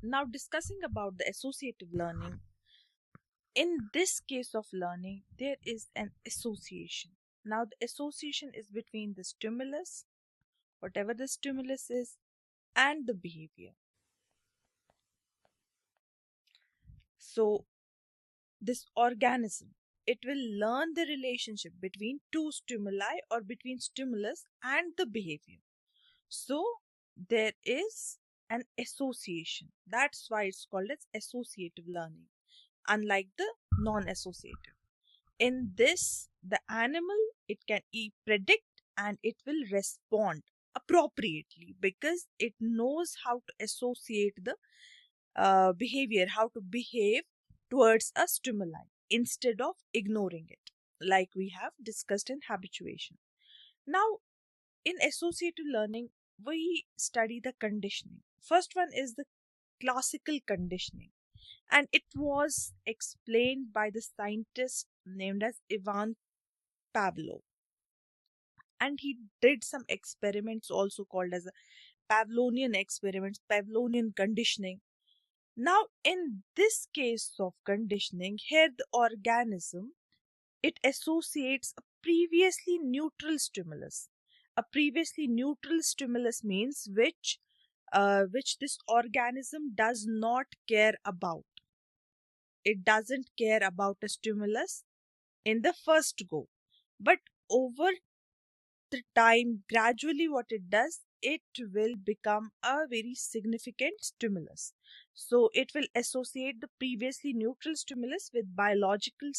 Now, discussing about the associative learning, in this case of learning, there is an association. Now, the association is between the stimulus, whatever the stimulus is, and the behavior. So, this organism, it will learn the relationship between two stimuli or between stimulus and the behavior. So, there is an association. That's why it's called as associative learning, unlike the non-associative. In this, the animal, it can predict and it will respond appropriately because it knows how to associate the behavior, how to behave towards a stimuli instead of ignoring it, like we have discussed in habituation. Now, in associative learning, we study the conditioning. First one is the classical conditioning, and it was explained by the scientist named as Ivan Pavlov. And he did some experiments also called as Pavlovian experiments, Pavlovian conditioning. Now, in this case of conditioning, here the organism, it associates a previously neutral stimulus. A previously neutral stimulus means which this organism does not care about. It doesn't care about a stimulus in the first go, but over the time, gradually what it does, it will become a very significant stimulus. So it will associate the previously neutral stimulus with biologically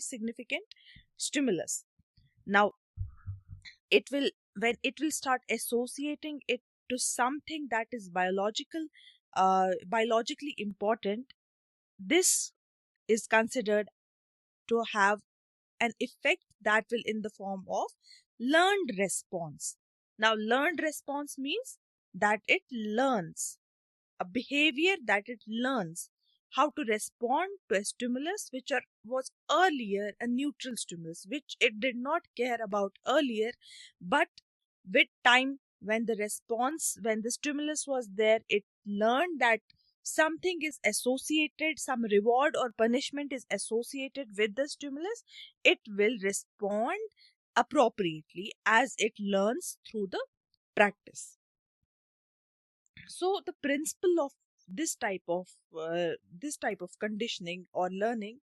significant stimulus. Now, it will when it will start associating it to something that is biologically important, this is considered to have an effect that will in the form of learned response. Now, learned response means that it learns a behavior, that it learns how to respond to a stimulus was earlier a neutral stimulus, which it did not care about earlier, but with time, when the stimulus was there, it learned that something is associated, some reward or punishment is associated with the stimulus. It will respond appropriately as it learns through the practice. So the principle of this type of conditioning or learning,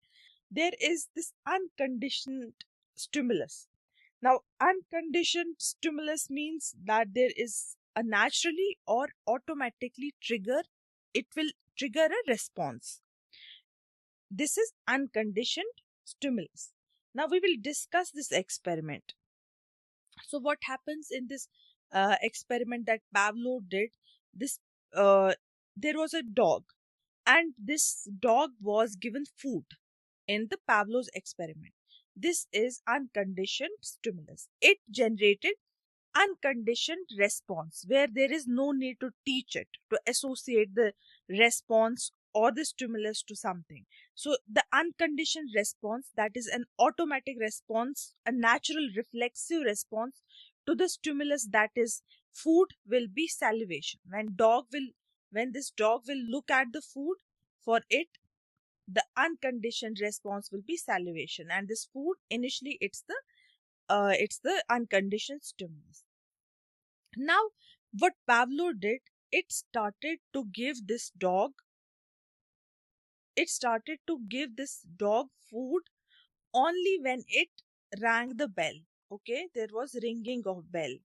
there is this unconditioned stimulus. Now, unconditioned stimulus means that there is a naturally or automatically it will trigger a response. This is unconditioned stimulus. Now we will discuss this experiment. So what happens in this experiment that Pavlov did? This there was a dog, and this dog was given food in the Pavlov's experiment. This is unconditioned stimulus. It generated unconditioned response where there is no need to teach it to associate the response or the stimulus to something. So the unconditioned response, that is an automatic response, a natural reflexive response to the stimulus, that is food, will be salivation. When this dog will look at the food, for it the unconditioned response will be salivation, and this food initially it's the unconditioned stimulus. Now, what Pavlov did, it started to give this dog, food only when it rang the bell. Okay, there was ringing of bell.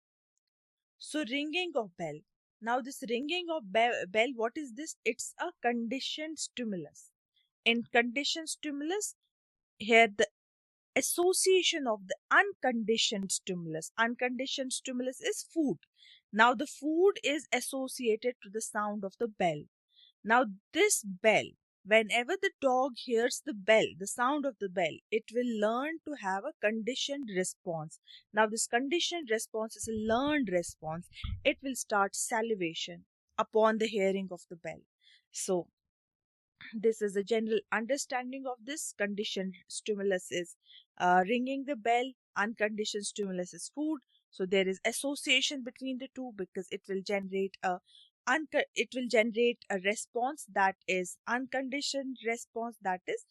So ringing of bell. Now this ringing of bell, what is this? It's a conditioned stimulus. In conditioned stimulus, here the association of the unconditioned stimulus. Unconditioned stimulus is food. Now the food is associated to the sound of the bell. Now this bell, whenever the dog hears the bell, the sound of the bell, it will learn to have a conditioned response. Now this conditioned response is a learned response. It will start salivation upon the hearing of the bell. So this is a general understanding of this. Conditioned stimulus is ringing the bell, unconditioned stimulus is food. So there is association between the two because it will generate a it will generate a response that is unconditioned response, that is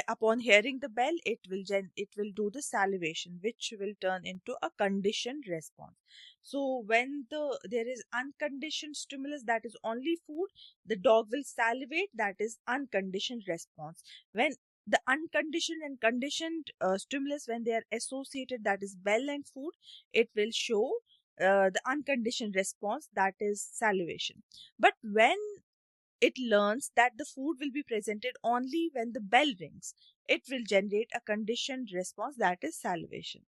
upon hearing the bell, it will do the salivation, which will turn into a conditioned response. So when there is unconditioned stimulus, that is only food, the dog will salivate, that is unconditioned response. When the unconditioned and conditioned stimulus, when they are associated, that is bell and food, it will show the unconditioned response, that is salivation. But when it learns that the food will be presented only when the bell rings, it will generate a conditioned response, that is salivation.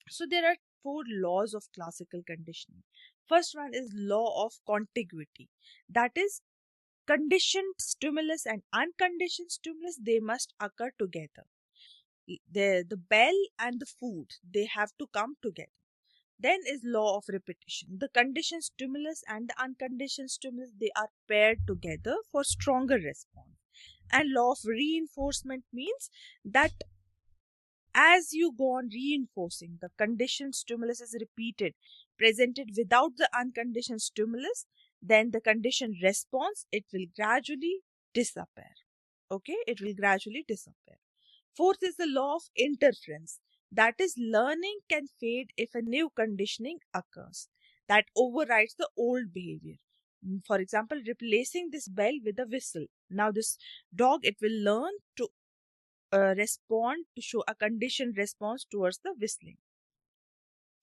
So there are four laws of classical conditioning. First one is law of contiguity, that is conditioned stimulus and unconditioned stimulus, they must occur together. The bell and the food, they have to come together. Then is law of repetition. The conditioned stimulus and the unconditioned stimulus, they are paired together for stronger response. And law of reinforcement means that as you go on reinforcing, the conditioned stimulus is repeated, presented without the unconditioned stimulus, then the conditioned response, it will gradually disappear. Okay, it will gradually disappear. Fourth is the law of interference. That is, learning can fade if a new conditioning occurs that overrides the old behavior. For example, replacing this bell with a whistle. Now, this dog, it will learn to respond, to show a conditioned response towards the whistling.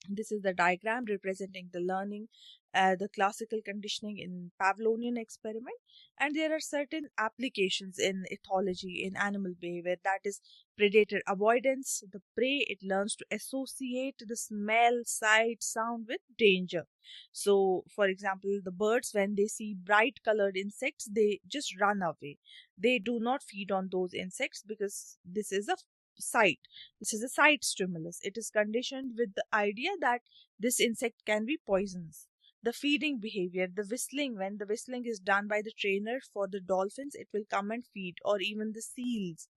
This is the diagram representing the learning, the classical conditioning in Pavlovian experiment. And there are certain applications in ethology, in animal behavior, that is predator avoidance. The prey, it learns to associate the smell, sight, sound with danger. So, for example, the birds, when they see bright colored insects, they just run away. They do not feed on those insects because this is a sight. This is a sight stimulus. It is conditioned with the idea that this insect can be poisonous. The feeding behavior, the whistling, when the whistling is done by the trainer for the dolphins, it will come and feed, or even the seals.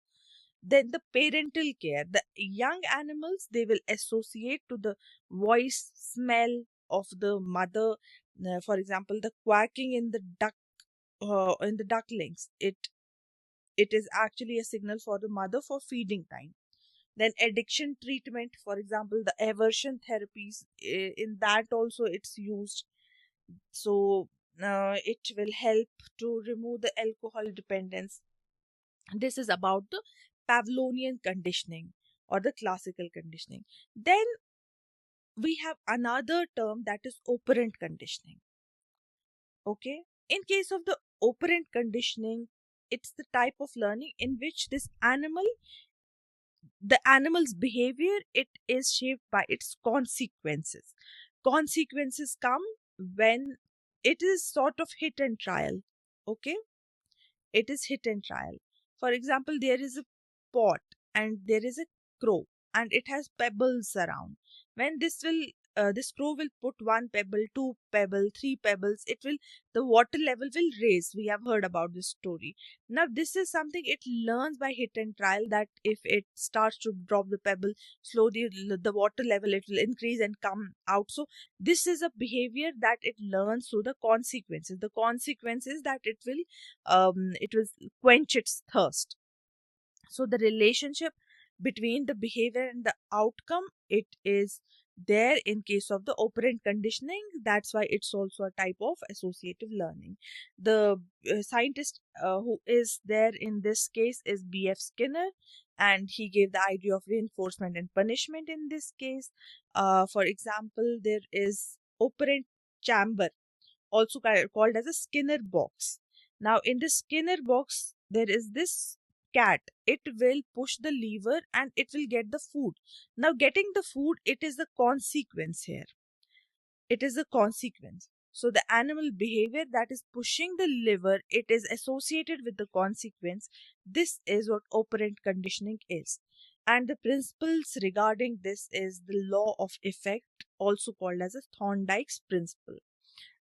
Then the parental care. The young animals, they will associate to the voice, smell of the mother. For example, the quacking in the ducklings. It is actually a signal for the mother for feeding time. Then addiction treatment, for example, the aversion therapies, in that also it's used. So it will help to remove the alcohol dependence. This is about the Pavlovian conditioning or the classical conditioning. Then we have another term, that is operant conditioning. Okay, in case of the operant conditioning, it's the type of learning in which the animal's behavior, it is shaped by its consequences come when it is sort of hit and trial. Okay, it is hit and trial. For example, there is a pot and there is a crow and it has pebbles around. When this crow will put one pebble, two pebble, three pebbles, it will the water level will raise. We have heard about this story. Now this is something it learns by hit and trial, that if it starts to drop the pebble slowly, the water level, it will increase and come out. So this is a behavior that it learns through the consequences. The consequences that it will quench its thirst. So the relationship between the behavior and the outcome, it is there in case of the operant conditioning. That's why it's also a type of associative learning. The scientist who is there in this case is B.F. Skinner, and he gave the idea of reinforcement and punishment in this case. For example, there is operant chamber, also called as a Skinner box. Now, in the Skinner box, there is this cat. It will push the lever and it will get the food. Now, getting the food, it is the consequence here. It is a consequence. So, the animal behavior that is pushing the lever, it is associated with the consequence. This is what operant conditioning is. And the principles regarding this is the law of effect, also called as a Thorndike's principle.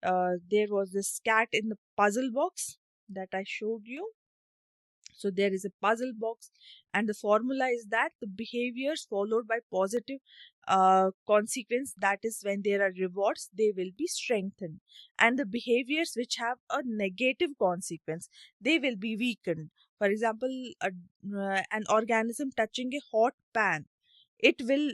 There was this cat in the puzzle box that I showed you. So there is a puzzle box, and the formula is that the behaviors followed by positive consequence, that is when there are rewards, they will be strengthened, and the behaviors which have a negative consequence, they will be weakened. For example, an organism touching a hot pan, it will,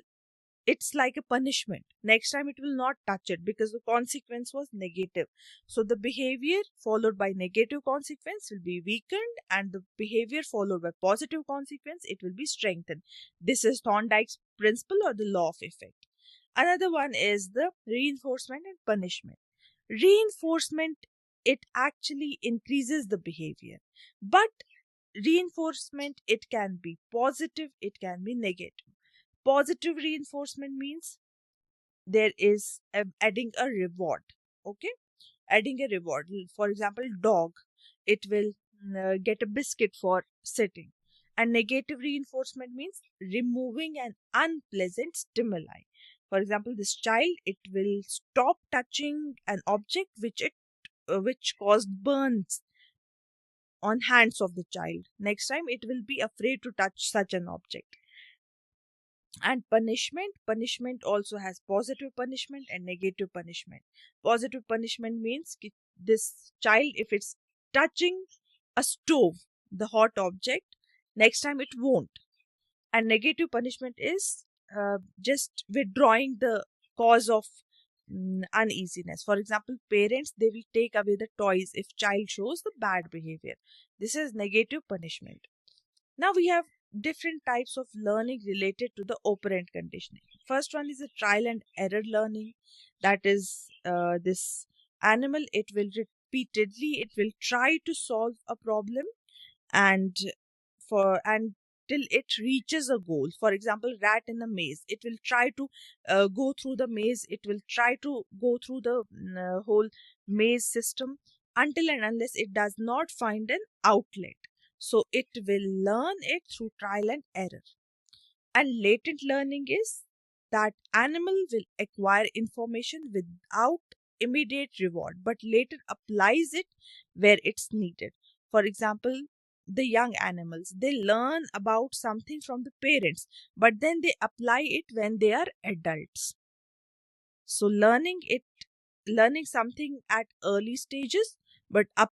it's like a punishment. Next time it will not touch it because the consequence was negative. So the behavior followed by negative consequence will be weakened, and the behavior followed by positive consequence, it will be strengthened. This is Thorndike's principle or the law of effect. Another one is the reinforcement and punishment. Reinforcement, it actually increases the behavior, but reinforcement, it can be positive, it can be negative. Positive reinforcement means there is adding a reward. Okay, adding a reward. For example, dog, it will get a biscuit for sitting. And negative reinforcement means removing an unpleasant stimuli. For example, this child, it will stop touching an object which caused burns on hands of the child. Next time it will be afraid to touch such an object. And punishment also has positive punishment and negative punishment. Positive punishment means this child, if it's touching a stove, the hot object, next time it won't. And negative punishment is just withdrawing the cause of uneasiness. For example, parents, they will take away the toys if child shows the bad behavior. This is negative punishment. Now we have different types of learning related to the operant conditioning. First one is a trial and error learning. That is, this animal, it will repeatedly, it will try to solve a problem, and till it reaches a goal. For example, rat in a maze, it will try to go through the maze, it will try to go through the whole maze system until and unless it does not find an outlet. So it will learn it through trial and error. And latent learning is that animal will acquire information without immediate reward, but later applies it where it's needed. For example, the young animals, they learn about something from the parents, but then they apply it when they are adults. So learning something at early stages, but